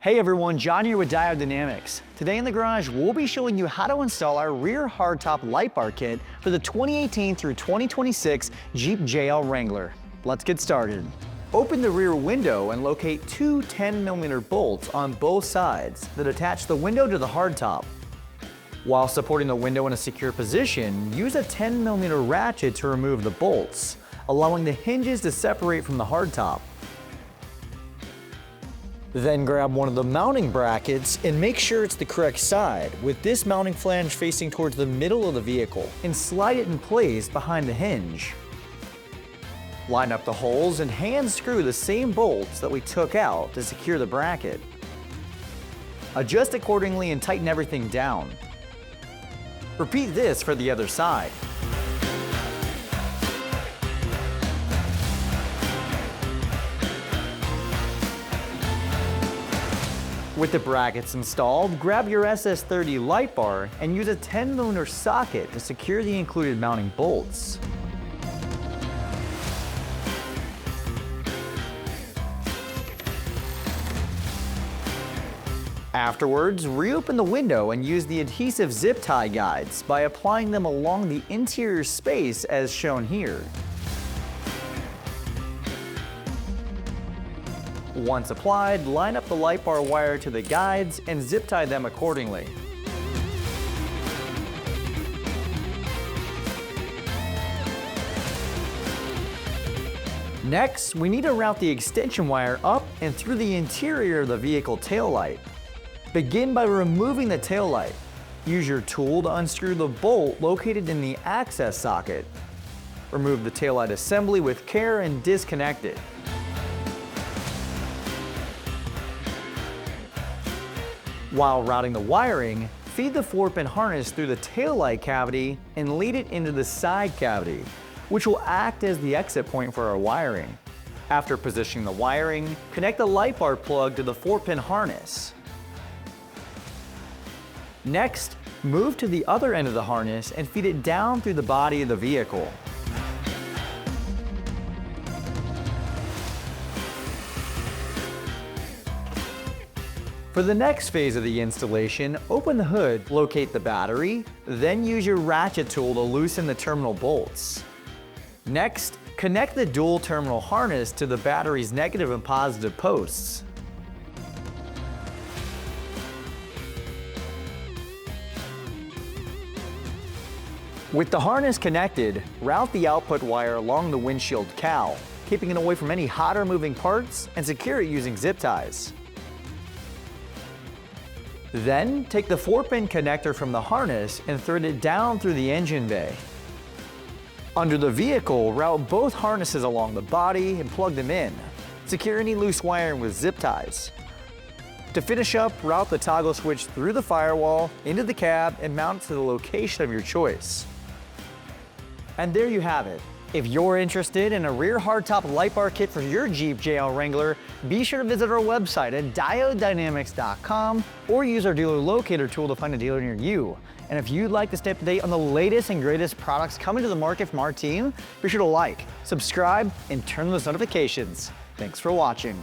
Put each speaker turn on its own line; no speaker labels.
Hey everyone, John here with Diode Dynamics. Today in the garage, we'll be showing you how to install our rear hardtop light bar kit for the 2018 through 2026 Jeep JL Wrangler. Let's get started. Open the rear window and locate two 10mm bolts on both sides that attach the window to the hardtop. While supporting the window in a secure position, use a 10mm ratchet to remove the bolts, allowing the hinges to separate from the hardtop. Then grab one of the mounting brackets and make sure it's the correct side, with this mounting flange facing towards the middle of the vehicle, and slide it in place behind the hinge. Line up the holes and hand screw the same bolts that we took out to secure the bracket. Adjust accordingly and tighten everything down. Repeat this for the other side. With the brackets installed, grab your SS30 light bar and use a 10mm socket to secure the included mounting bolts. Afterwards, reopen the window and use the adhesive zip tie guides by applying them along the interior space as shown here. Once applied, line up the light bar wire to the guides and zip tie them accordingly. Next, we need to route the extension wire up and through the interior of the vehicle taillight. Begin by removing the taillight. Use your tool to unscrew the bolt located in the access socket. Remove the taillight assembly with care and disconnect it. While routing the wiring, feed the 4-pin harness through the taillight cavity and lead it into the side cavity, which will act as the exit point for our wiring. After positioning the wiring, connect the light bar plug to the 4-pin harness. Next, move to the other end of the harness and feed it down through the body of the vehicle. For the next phase of the installation, open the hood, locate the battery, then use your ratchet tool to loosen the terminal bolts. Next, connect the dual terminal harness to the battery's negative and positive posts. With the harness connected, route the output wire along the windshield cowl, keeping it away from any hotter moving parts, and secure it using zip ties. Then, take the 4-pin connector from the harness and thread it down through the engine bay. Under the vehicle, route both harnesses along the body and plug them in. Secure any loose wiring with zip ties. To finish up, route the toggle switch through the firewall, into the cab, and mount it to the location of your choice. And there you have it. If you're interested in a rear hardtop light bar kit for your Jeep JL Wrangler, be sure to visit our website at diodedynamics.com or use our dealer locator tool to find a dealer near you. And if you'd like to stay up to date on the latest and greatest products coming to the market from our team, be sure to like, subscribe, and turn on those notifications. Thanks for watching.